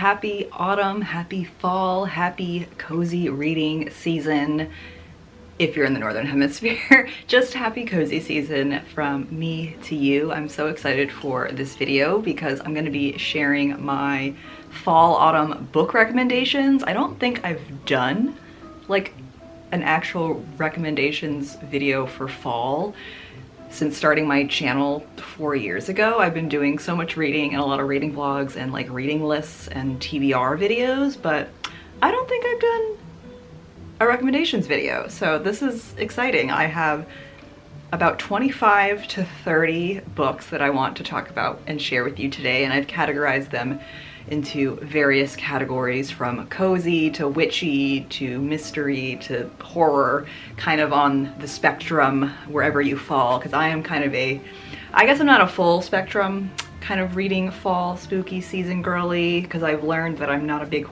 happy autumn, happy fall, happy cozy reading season. If you're in the Northern Hemisphere, just happy cozy season from me to you. I'm so excited for this video because I'm gonna be sharing my fall autumn book recommendations. I don't think I've done like an actual recommendations video for fall since starting my channel 4 years ago. I've been doing so much reading and a lot of reading vlogs and like reading lists and TBR videos, but I don't think I've done a recommendations video. So this is exciting. I have about 25 to 30 books that I want to talk about and share with you today, and I've categorized them into various categories from cozy to witchy to mystery to horror, kind of on the spectrum wherever you fall, because I am kind of I guess I'm not a full spectrum kind of reading fall spooky season girly, because I've learned that I'm not a big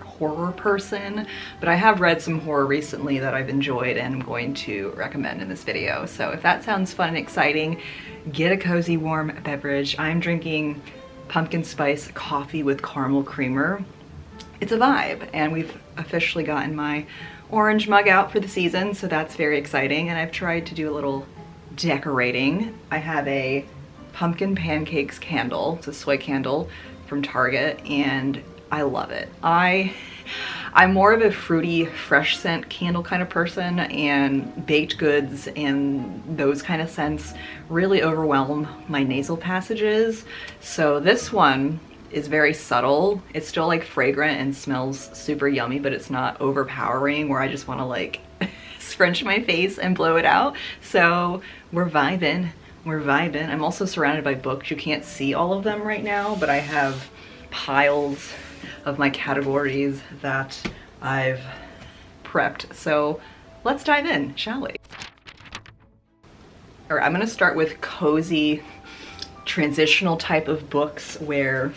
horror person, but I have read some horror recently that I've enjoyed and I'm going to recommend in this video. So if that sounds fun and exciting, get a cozy warm beverage. I'm drinking pumpkin spice coffee with caramel creamer. It's a vibe, and we've officially gotten my orange mug out for the season, so that's very exciting. And I've tried to do a little decorating. I have a pumpkin pancakes candle. It's a soy candle from Target, and I love it. I'm more of a fruity, fresh scent candle kind of person, and baked goods and those kind of scents really overwhelm my nasal passages. So this one is very subtle. It's still like fragrant and smells super yummy, but it's not overpowering where I just want to like scrunch my face and blow it out. So we're vibing. We're vibing. I'm also surrounded by books. You can't see all of them right now, but I have piles of my categories that I've prepped. So let's dive in, shall we? All right, I'm gonna start with cozy transitional type of books where,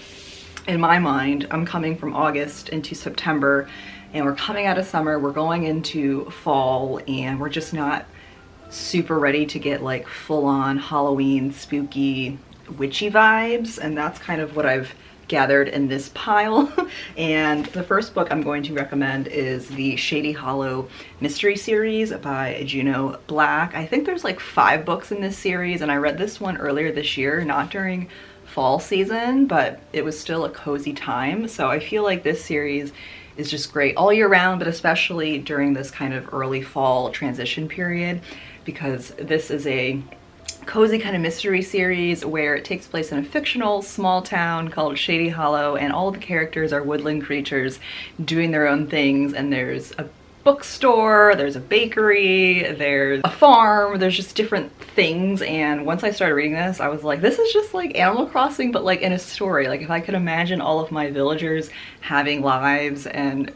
in my mind, I'm coming from August into September and we're coming out of summer, we're going into fall, and we're just not super ready to get like full-on Halloween spooky witchy vibes, and that's kind of what I've gathered in this pile. And the first book I'm going to recommend is the Shady Hallow mystery series by Juneau. I think there's like 5 books in this series, and I read this one earlier this year, not during fall season, but it was still a cozy time. So I feel like this series is just great all year round, but especially during this kind of early fall transition period, because this is a cozy kind of mystery series where it takes place in a fictional small town called Shady Hallow, and all the characters are woodland creatures doing their own things, and there's a bookstore, there's a bakery, there's a farm, there's just different things. And once I started reading this, I was like, this is just like Animal Crossing, but like in a story. Like if I could imagine all of my villagers having lives and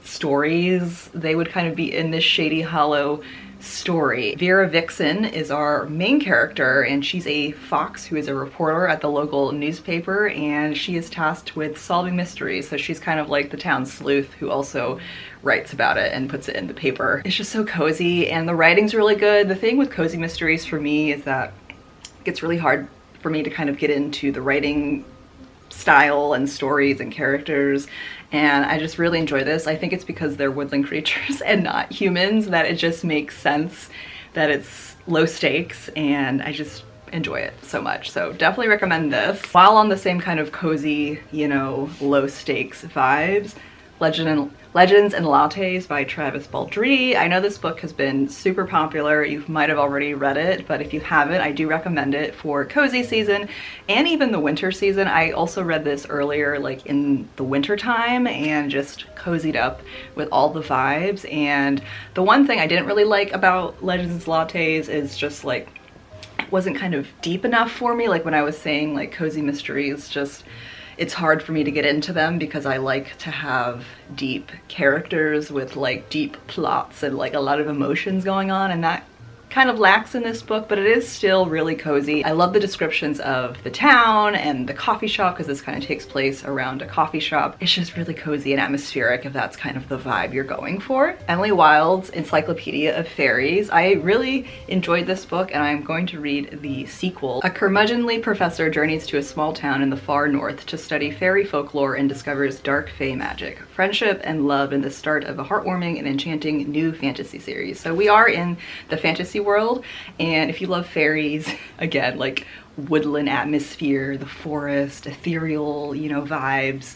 stories, they would kind of be in this Shady Hallow story. Vera Vixen is our main character, and she's a fox who is a reporter at the local newspaper, and she is tasked with solving mysteries. So she's kind of like the town sleuth who also writes about it and puts it in the paper. It's just so cozy, and the writing's really good. The thing with cozy mysteries for me is that it gets really hard for me to kind of get into the writing style and stories and characters, and I just really enjoy this. I think it's because they're woodland creatures and not humans that it just makes sense that it's low stakes, and I just enjoy it so much. So definitely recommend this. While on the same kind of cozy, you know, low stakes vibes, Legends and Lattes by Travis Baldree. I know this book has been super popular. You might have already read it, but if you haven't, I do recommend it for cozy season and even the winter season. I also read this earlier, like in the winter time, and just cozied up with all the vibes. And the one thing I didn't really like about Legends and Lattes is just like, it wasn't kind of deep enough for me. Like when I was saying like cozy mysteries, just it's hard for me to get into them because I like to have deep characters with like deep plots and like a lot of emotions going on, and that kind of lacks in this book, but it is still really cozy. I love the descriptions of the town and the coffee shop, because this kind of takes place around a coffee shop. It's just really cozy and atmospheric, if that's kind of the vibe you're going for. Emily Wilde's Encyclopedia of Fairies. I really enjoyed this book, and I'm going to read the sequel. A curmudgeonly professor journeys to a small town in the far north to study fairy folklore and discovers dark fae magic, friendship, and love in the start of a heartwarming and enchanting new fantasy series. So we are in the fantasy world, and if you love fairies, again, like woodland atmosphere, the forest, ethereal, you know, vibes,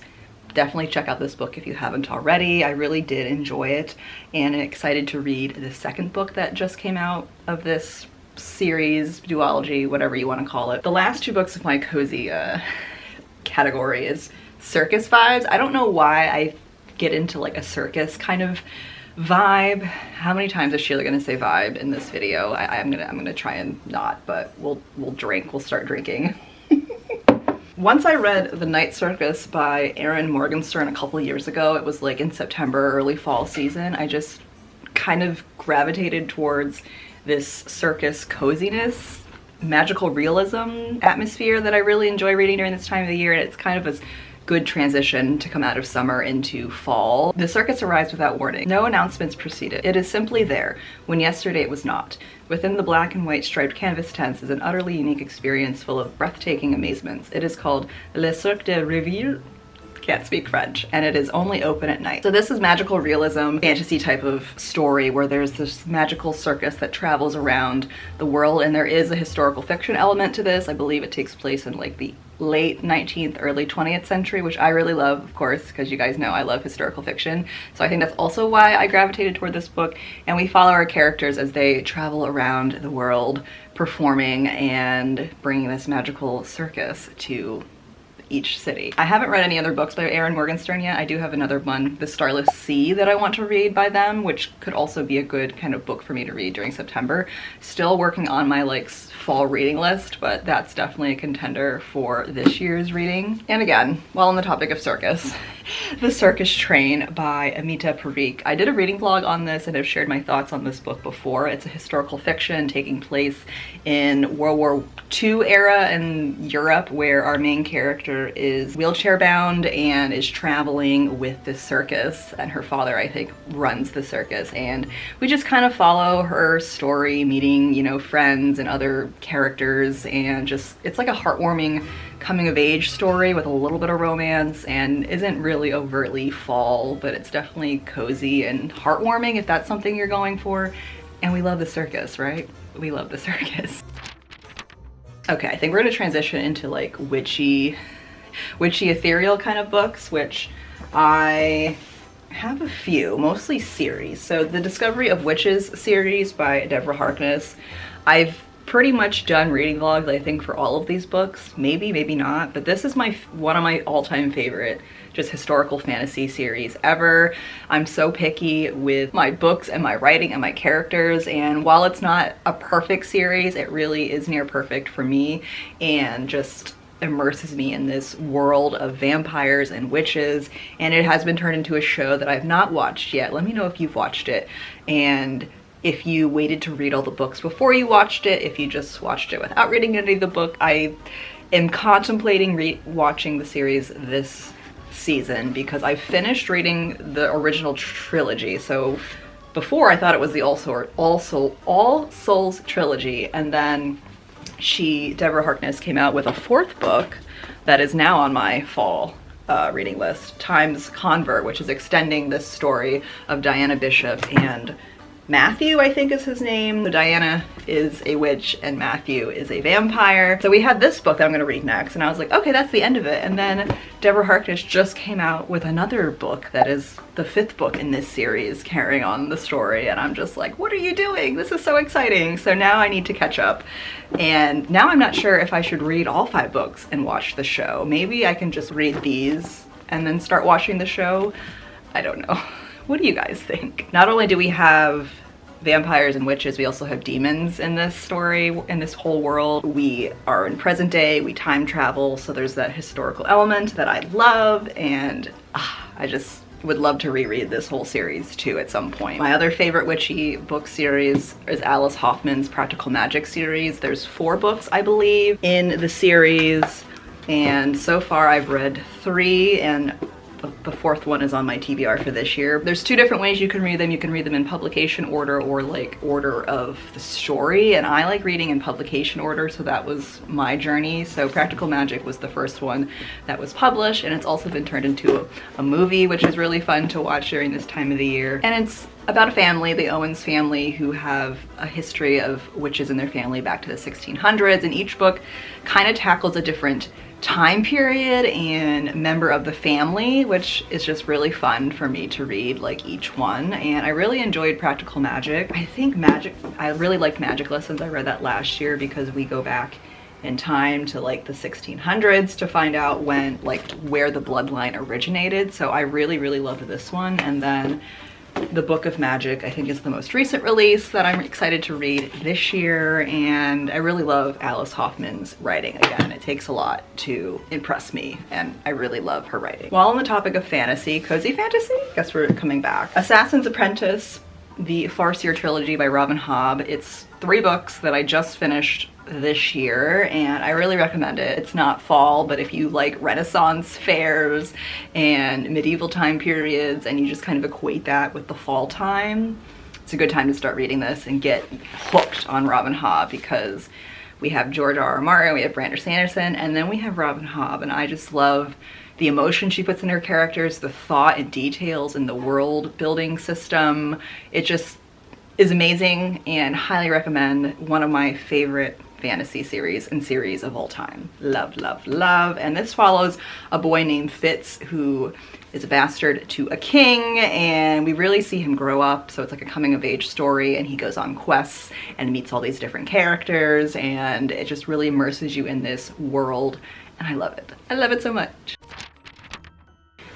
definitely check out this book if you haven't already. I really did enjoy it, and I'm excited to read the second book that just came out of this series, duology, whatever you want to call it. The last two books of my cozy category is circus vibes. I don't know why I get into like a circus kind of vibe. How many times is Sheila gonna say vibe in this video? I'm gonna try and not, but we'll start drinking. Once I read The Night Circus by Erin Morgenstern a couple years ago, it was like in September, early fall season, I just kind of gravitated towards this circus coziness, magical realism atmosphere that I really enjoy reading during this time of the year, and it's kind of a good transition to come out of summer into fall. The circus arrives without warning. No announcements preceded. It is simply there, when yesterday it was not. Within the black and white striped canvas tents is an utterly unique experience full of breathtaking amazements. It is called Le Cirque de Reville. Can't speak French, and it is only open at night. So this is magical realism, fantasy type of story where there's this magical circus that travels around the world, and there is a historical fiction element to this. I believe it takes place in like the late 19th, early 20th century, which I really love, of course, because you guys know I love historical fiction. So I think that's also why I gravitated toward this book, and we follow our characters as they travel around the world performing and bringing this magical circus to each city. I haven't read any other books by Erin Morgenstern yet. I do have another one, The Starless Sea, that I want to read by them, which could also be a good kind of book for me to read during September. Still working on my like fall reading list, but that's definitely a contender for this year's reading. And again, while on the topic of circus, The Circus Train by Amita Parikh. I did a reading vlog on this and have shared my thoughts on this book before. It's a historical fiction taking place in World War II era in Europe, where our main character is wheelchair bound and is traveling with the circus, and her father, I think, runs the circus, and we just kind of follow her story, meeting, you know, friends and other characters, and just, it's like a heartwarming coming of age story with a little bit of romance, and isn't really overtly fall, but it's definitely cozy and heartwarming if that's something you're going for. And we love the circus, right? We love the circus. Okay, I think we're gonna transition into like witchy ethereal kind of books, which I have a few, mostly series. So the Discovery of Witches series by Deborah Harkness. I've pretty much done reading vlogs, I think, for all of these books. Maybe, maybe not, but this is one of my all-time favorite just historical fantasy series ever. I'm so picky with my books and my writing and my characters, and while it's not a perfect series, it really is near perfect for me and just immerses me in this world of vampires and witches. And it has been turned into a show that I've not watched yet. Let me know if you've watched it, and if you waited to read all the books before you watched it, if you just watched it without reading any of the book. I am contemplating watching the series this season because I finished reading the original trilogy. So before I thought it was the All Souls trilogy, and then Deborah Harkness came out with a fourth book that is now on my fall reading list, Time's Convert, which is extending this story of Diana Bishop and Matthew, I think is his name. So Diana is a witch and Matthew is a vampire. So we had this book that I'm gonna read next, and I was like, okay, that's the end of it. And then Deborah Harkness just came out with another book that is the fifth book in this series, carrying on the story. And I'm just like, what are you doing? This is so exciting. So now I need to catch up. And now I'm not sure if I should read all 5 books and watch the show. Maybe I can just read these and then start watching the show. I don't know. What do you guys think? Not only do we have vampires and witches, we also have demons in this story, in this whole world. We are in present day, we time travel, so there's that historical element that I love, and would love to reread this whole series too at some point. My other favorite witchy book series is Alice Hoffman's Practical Magic series. There's 4 books, I believe, in the series, and so far I've read 3, and the 4th one is on my TBR for this year. There's 2 different ways you can read them. You can read them in publication order or like order of the story, and I like reading in publication order, so that was my journey. So Practical Magic was the first one that was published, and it's also been turned into a movie, which is really fun to watch during this time of the year. And it's about a family, the Owens family, who have a history of witches in their family back to the 1600s, and each book kind of tackles a different time period and member of the family, which is just really fun for me to read, like each one. And I really enjoyed Practical Magic. I really liked Magic Lessons. I read that last year because we go back in time to like the 1600s to find out when, like, where the bloodline originated. So I really loved this one. And then the Book of Magic, I think, is the most recent release that I'm excited to read this year, and I really love Alice Hoffman's writing. Again, it takes a lot to impress me, and I really love her writing. While on the topic of fantasy, cozy fantasy, guess we're coming back. Assassin's Apprentice, the Farseer trilogy by Robin Hobb. It's 3 books that I just finished this year, and I really recommend it. It's not fall, but if you like Renaissance fairs and medieval time periods and you just kind of equate that with the fall time, it's a good time to start reading this and get hooked on Robin Hobb, because we have George R.R. Martin, we have Brandon Sanderson, and then we have Robin Hobb, and I just love the emotion she puts in her characters, the thought and details in the world building system. It just is amazing, and highly recommend. One of my favorite fantasy series of all time. Love. And this follows a boy named Fitz, who is a bastard to a king, and we really see him grow up. So it's like a coming of age story, and he goes on quests and meets all these different characters, and it just really immerses you in this world, and I love it. I love it so much.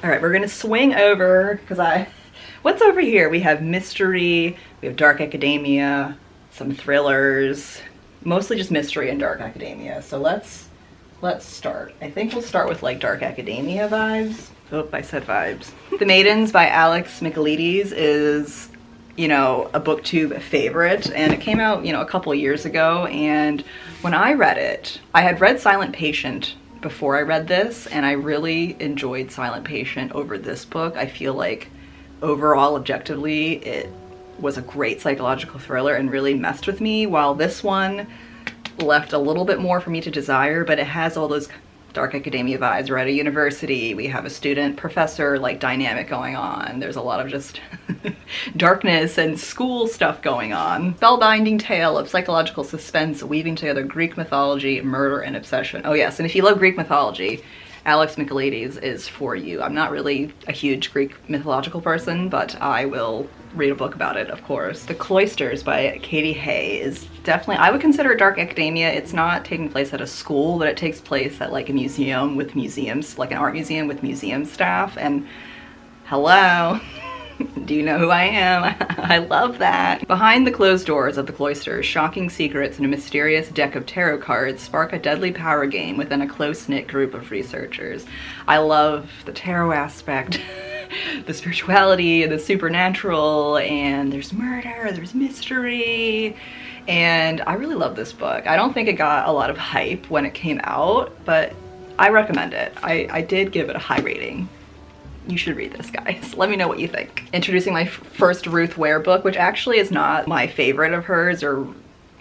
All right, we're gonna swing over, because what's over here? We have mystery, we have dark academia, some thrillers, mostly just mystery and dark academia. So let's start. I think we'll start with like dark academia vibes. Oh, I said vibes. The Maidens by Alex Michaelides is, you know, a booktube favorite, and it came out, you know, a couple years ago, and when I read it, I had read Silent Patient before I read this, and I really enjoyed Silent Patient over this book. I feel like overall, objectively, it was a great psychological thriller and really messed with me, while this one left a little bit more for me to desire, but it has all those dark academia vibes. We're at a university, we have a student professor like dynamic going on. There's a lot of just darkness and school stuff going on. Spellbinding tale of psychological suspense weaving together Greek mythology, murder, and obsession. Oh yes, and if you love Greek mythology, Alex Michaelides is for you. I'm not really a huge Greek mythological person, but I will read a book about it, of course. The Cloisters by Katie Hay is definitely, I would consider it dark academia. It's not taking place at a school, but it takes place at like a museum with museums, like an art museum with museum staff, and hello. Do you know who I am? I love that. Behind the closed doors of the cloisters, shocking secrets and a mysterious deck of tarot cards spark a deadly power game within a close-knit group of researchers. I love the tarot aspect, the spirituality, the supernatural, and there's murder, there's mystery, and I really love this book. I don't think it got a lot of hype when it came out, but I recommend it. I did give it a high rating. You should read this, guys. Let me know what you think. Introducing my first Ruth Ware book, which actually is not my favorite of hers or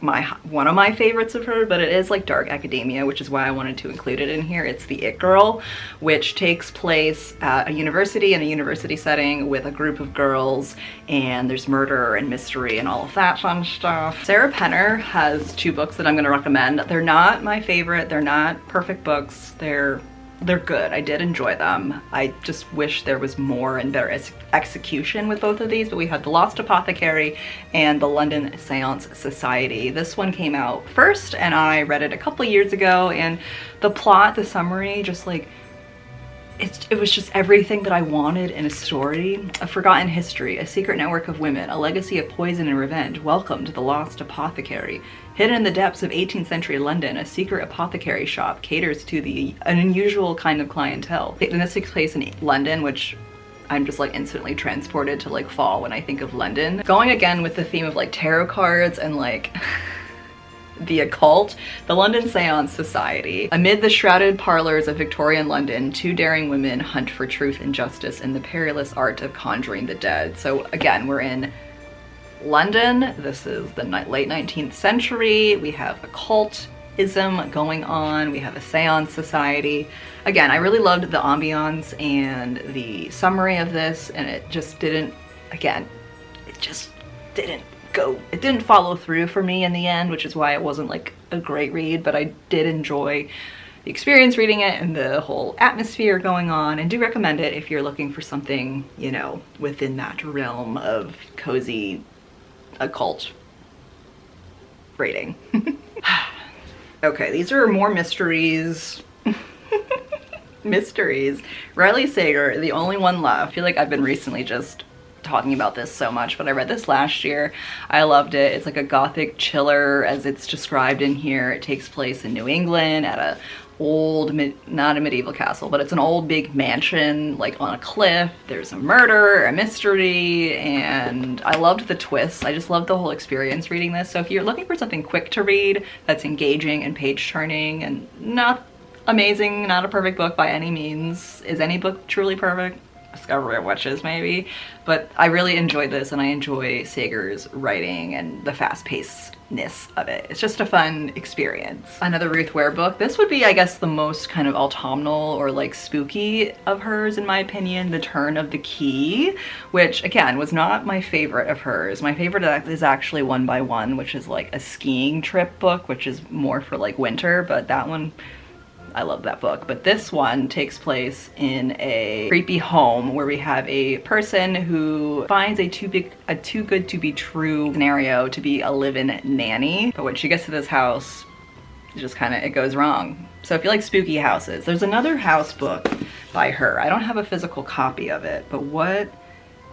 one of my favorites of her, but it is like dark academia, which is why I wanted to include it in here. It's The It Girl, which takes place at a university, in a university setting with a group of girls, and there's murder and mystery and all of that fun stuff. Sarah Penner has 2 books that I'm going to recommend. They're not my favorite. They're not perfect books. They're good. I did enjoy them. I just wish there was more and better execution with both of these, but we had The Lost Apothecary and The London Seance Society. This one came out first, and I read it a couple years ago, and the plot, the summary, just like, it was just everything that I wanted in a story. A forgotten history, a secret network of women, a legacy of poison and revenge. Welcome to The Lost Apothecary. Hidden in the depths of 18th century London, a secret apothecary shop caters to an unusual kind of clientele. And this takes place in London, which I'm just like instantly transported to like fall when I think of London. Going again with the theme of like tarot cards and like the occult, the London Seance Society. Amid the shrouded parlors of Victorian London, two daring women hunt for truth and justice in the perilous art of conjuring the dead. So again, we're in London. This is the late 19th century. We have occultism going on. We have a seance society. Again, I really loved the ambiance and the summary of this, and it just didn't, again, it just didn't it didn't follow through for me in the end, which is why it wasn't like a great read, but I did enjoy the experience reading it and the whole atmosphere going on, and do recommend it if you're looking for something, you know, within that realm of cozy occult reading. Okay, these are more mysteries. Mysteries. Riley Sager, the only one left. I feel like I've been recently just talking about this so much, but I read this last year. I loved it. It's like a gothic chiller as it's described in here. It takes place in New England at a old, not a medieval castle, but it's an old big mansion like on a cliff. There's a murder, a mystery, and I loved the twists. I just loved the whole experience reading this. So if you're looking for something quick to read that's engaging and page turning and not amazing, not a perfect book by any means. Is any book truly perfect? Discovery of Witches maybe, but I really enjoyed this, and I enjoy Sager's writing and the fast-pacedness of it. It's just a fun experience. Another Ruth Ware book. This would be, I guess, the most kind of autumnal or like spooky of hers in my opinion. The Turn of the Key, which again was not my favorite of hers. My favorite is actually One by One, which is like a skiing trip book, which is more for like winter, but that one, I love that book. But this one takes place in a creepy home where we have a person who finds a too good to be true scenario to be a live-in nanny. But when she gets to this house, it just kind of, it goes wrong. So if you like spooky houses, there's another house book by her. I don't have a physical copy of it, but what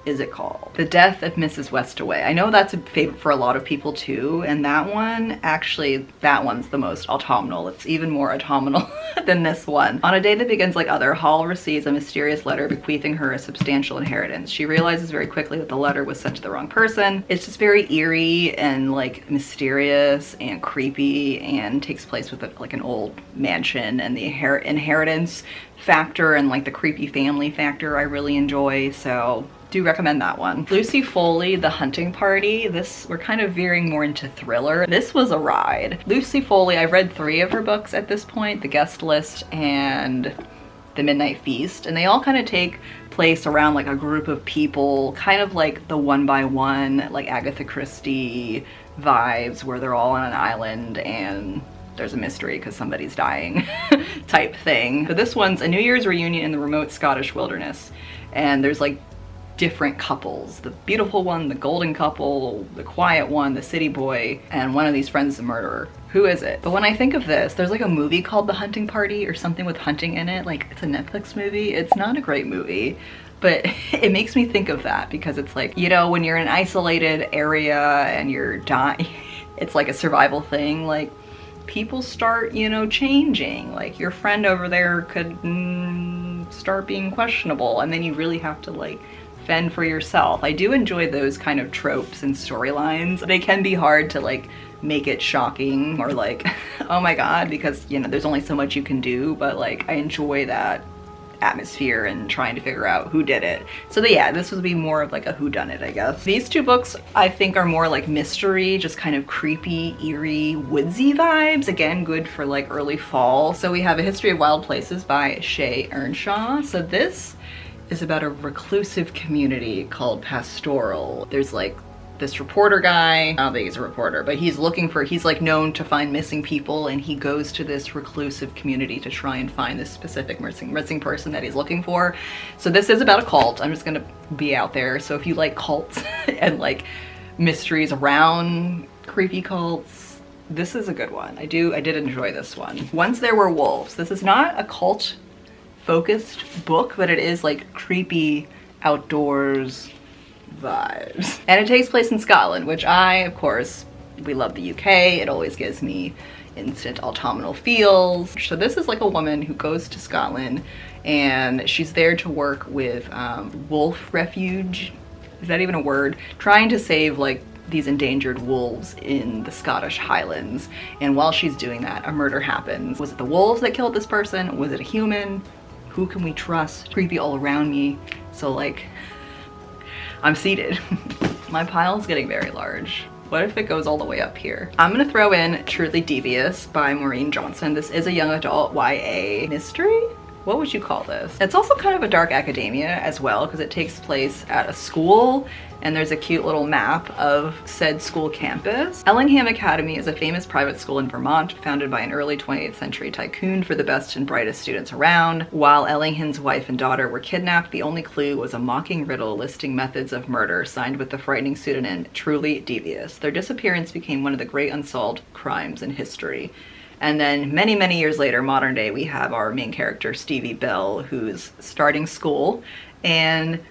is it called? The Death of Mrs. Westaway. I know that's a favorite for a lot of people too, and that one, actually, that one's the most autumnal. It's even more autumnal than this one. On a day that begins like other, Hall receives a mysterious letter bequeathing her a substantial inheritance. She realizes very quickly that the letter was sent to the wrong person. It's just very eerie and like mysterious and creepy, and takes place with like an old mansion, and the inheritance factor and like the creepy family factor I really enjoy, so do recommend that one. Lucy Foley, The Hunting Party. This, we're kind of veering more into thriller. This was a ride. Lucy Foley, I've read 3 of her books at this point, The Guest List and The Midnight Feast, and they all kind of take place around like a group of people, kind of like the One by One, like Agatha Christie vibes, where they're all on an island and there's a mystery because somebody's dying type thing. But this one's a New Year's reunion in the remote Scottish wilderness, and there's like different couples. The beautiful one, the golden couple, the quiet one, the city boy, and one of these friends is a murderer. Who is it? But when I think of this, there's like a movie called The Hunting Party or something with hunting in it. Like, it's a Netflix movie. It's not a great movie, but it makes me think of that because it's like, you know, when you're in an isolated area and you're dying, it's like a survival thing. Like, people start, you know, changing. Like, your friend over there could start being questionable, and then you really have to like fend for yourself. I do enjoy those kind of tropes and storylines. They can be hard to like make it shocking or like, oh my god, because you know, there's only so much you can do, but like I enjoy that atmosphere and trying to figure out who did it. So yeah, this would be more of like a whodunit, I guess. These 2 books I think are more like mystery, just kind of creepy, eerie, woodsy vibes. Again, good for like early fall. So we have A History of Wild Places by Shay Earnshaw. So this is about a reclusive community called Pastoral. There's like this reporter guy, I don't think he's a reporter, but he's like known to find missing people, and he goes to this reclusive community to try and find this specific missing person that he's looking for. So this is about a cult. I'm just gonna be out there. So if you like cults and like mysteries around creepy cults, this is a good one. I did enjoy this one. Once There Were Wolves. This is not a cult focused book, but it is like creepy outdoors vibes. And it takes place in Scotland, which of course, we love the UK. It always gives me, instant autumnal feels. So this is like a woman who goes to Scotland and she's there to work with wolf refuge. Is that even a word? Trying to save like these endangered wolves in the Scottish Highlands. And while she's doing that, a murder happens. Was it the wolves that killed this person? Was it a human? Who can we trust? Creepy all around me. So like, I'm seated. My pile's getting very large. What if it goes all the way up here? I'm gonna throw in Truly Devious by Maureen Johnson. This is a young adult YA mystery. What would you call this? It's also kind of a dark academia as well because it takes place at a school and there's a cute little map of said school campus. Ellingham Academy is a famous private school in Vermont founded by an early 20th century tycoon for the best and brightest students around. While Ellingham's wife and daughter were kidnapped, the only clue was a mocking riddle listing methods of murder signed with the frightening pseudonym Truly Devious. Their disappearance became one of the great unsolved crimes in history. And then many, many years later, modern day, we have our main character, Stevie Bell, who's starting school and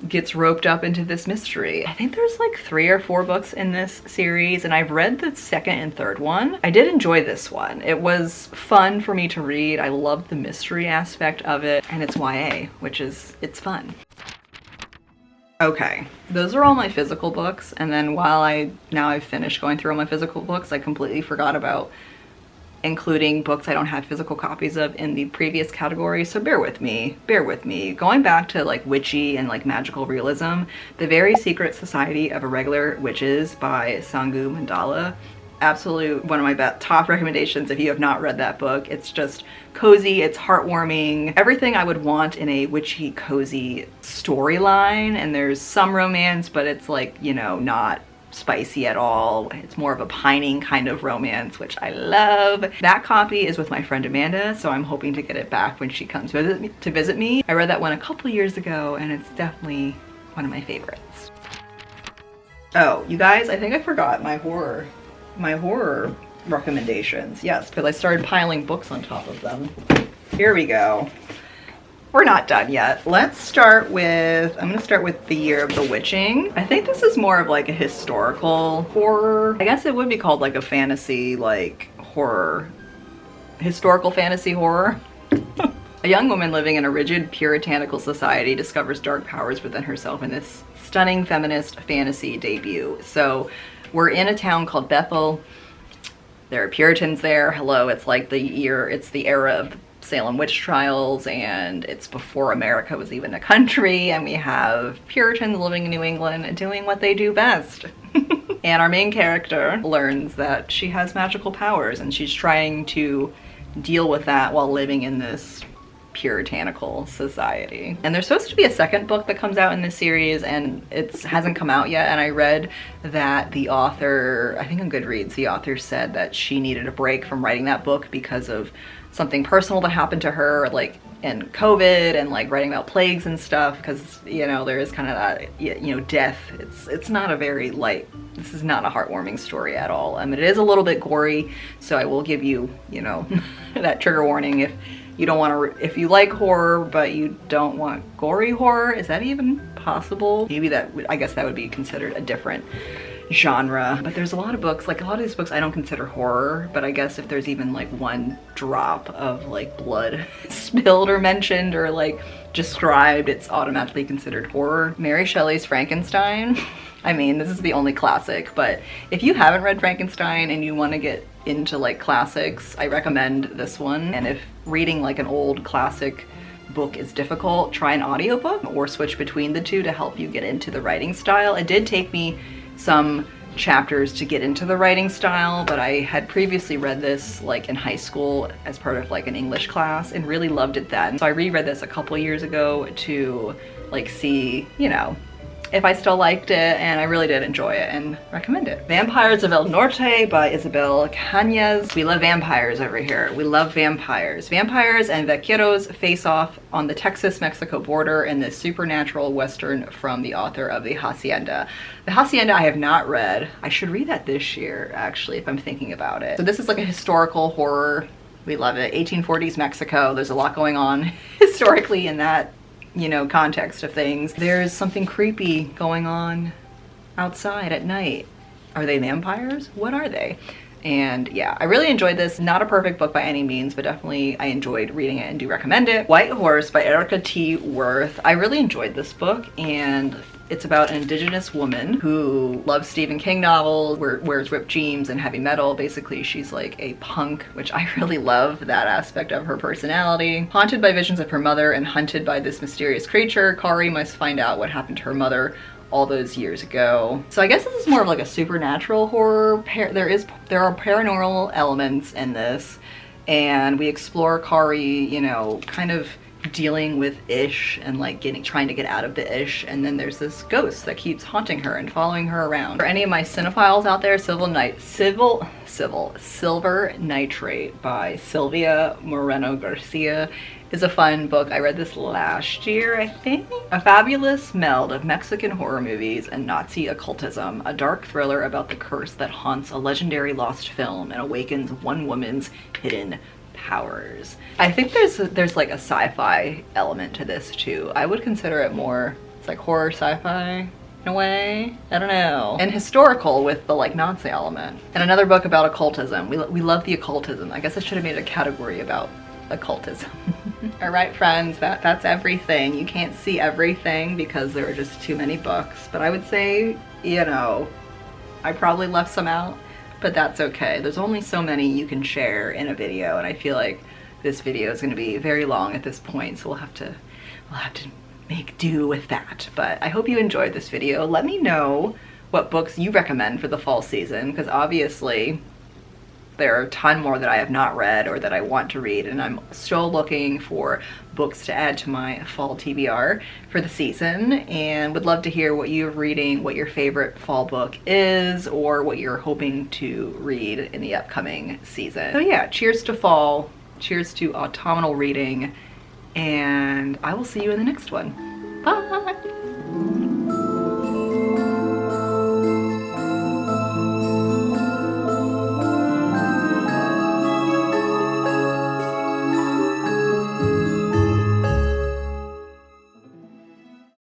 gets roped up into this mystery. I think there's like 3 or 4 books in this series, and I've read the second and third one. I did enjoy this one. It was fun for me to read. I loved the mystery aspect of it, and it's YA, which is, it's fun. Okay, those are all my physical books, and then while I've finished going through all my physical books, I completely forgot about including books I don't have physical copies of in the previous category, so bear with me. Going back to like witchy and like magical realism, The Very Secret Society of Irregular Witches by Sangu Mandala, absolute one of my top recommendations if you have not read that book. It's just cozy, it's heartwarming, everything I would want in a witchy cozy storyline, and there's some romance, but it's like, you know, not spicy at all. It's more of a pining kind of romance, which I love. That copy is with my friend Amanda, so I'm hoping to get it back when she comes to visit me. I read that one a couple years ago and it's definitely one of my favorites. Oh, you guys, I think I forgot my horror recommendations. Yes, because I started piling books on top of them. Here we go. We're not done yet. Let's start with, I'm gonna start with The Year of the Witching. I think this is more of like a historical horror. I guess it would be called like a fantasy, like horror, historical fantasy horror. A young woman living in a rigid puritanical society discovers dark powers within herself in this stunning feminist fantasy debut. So we're in a town called Bethel. There are Puritans there. Hello, it's like it's the era of Salem witch trials, and it's before America was even a country, and we have Puritans living in New England doing what they do best. And our main character learns that she has magical powers, and she's trying to deal with that while living in this puritanical society. And there's supposed to be a second book that comes out in this series, and it hasn't come out yet, and I read that the author, I think on Goodreads, the author said that she needed a break from writing that book because of something personal that happened to her, like in COVID, and like writing about plagues and stuff, because, you know, there is kind of that, you know, death. It's not a very light, this is not a heartwarming story at all. I mean, it is a little bit gory, so I will give you, you know, that trigger warning if you don't want to, if you like horror but you don't want gory horror. Is that even possible? Maybe that would, I guess that would be considered a different genre. But there's a lot of books, like a lot of these books I don't consider horror, but I guess if there's even like one drop of like blood spilled or mentioned or like described, it's automatically considered horror. Mary Shelley's Frankenstein. I mean, this is the only classic, but if you haven't read Frankenstein and you want to get into like classics, I recommend this one. And if reading like an old classic book is difficult, try an audiobook or switch between the two to help you get into the writing style. It did take me some chapters to get into the writing style, but I had previously read this like in high school as part of like an English class and really loved it then. So I reread this a couple years ago to like see, you know, if I still liked it, and I really did enjoy it and recommend it. Vampires of El Norte by Isabel Cañas. We love vampires over here. We love vampires. Vampires and vaqueros face off on the Texas-Mexico border in this supernatural western from the author of The Hacienda. The Hacienda I have not read. I should read that this year, actually, if I'm thinking about it. So this is like a historical horror. We love it. 1840s Mexico. There's a lot going on historically in that, you know, context of things. There's something creepy going on outside at night. Are they vampires? What are they? And yeah, I really enjoyed this. Not a perfect book by any means, but definitely I enjoyed reading it and do recommend it. White Horse by Erica T. Worth. I really enjoyed this book, and it's about an indigenous woman who loves Stephen King novels, wears ripped jeans and heavy metal. Basically, she's like a punk, which I really love that aspect of her personality. Haunted by visions of her mother and hunted by this mysterious creature, Kari must find out what happened to her mother all those years ago. So I guess this is more of like a supernatural horror. There are paranormal elements in this, and we explore Kari, you know, kind of dealing with Ish and like trying to get out of the Ish, and then there's this ghost that keeps haunting her and following her around. For any of my cinephiles out there, Silver Nitrate by Sylvia Moreno Garcia is a fun book. I read this last year, I think. A fabulous meld of Mexican horror movies and Nazi occultism, a dark thriller about the curse that haunts a legendary lost film and awakens one woman's hidden powers. I think there's like a sci-fi element to this too. I would consider it more, it's like horror sci-fi in a way. I don't know. And historical with the like Nazi element. And another book about occultism. We love the occultism. I guess I should have made a category about occultism. All right, friends, that's everything. You can't see everything because there are just too many books, but I would say, you know, I probably left some out, but that's okay. There's only so many you can share in a video, and I feel like this video is going to be very long at this point, so we'll have to make do with that. But I hope you enjoyed this video. Let me know what books you recommend for the fall season, because obviously there are a ton more that I have not read or that I want to read, and I'm still looking for books to add to my fall TBR for the season, and would love to hear what you're reading, what your favorite fall book is, or what you're hoping to read in the upcoming season. So yeah, cheers to fall, cheers to autumnal reading, and I will see you in the next one. Bye!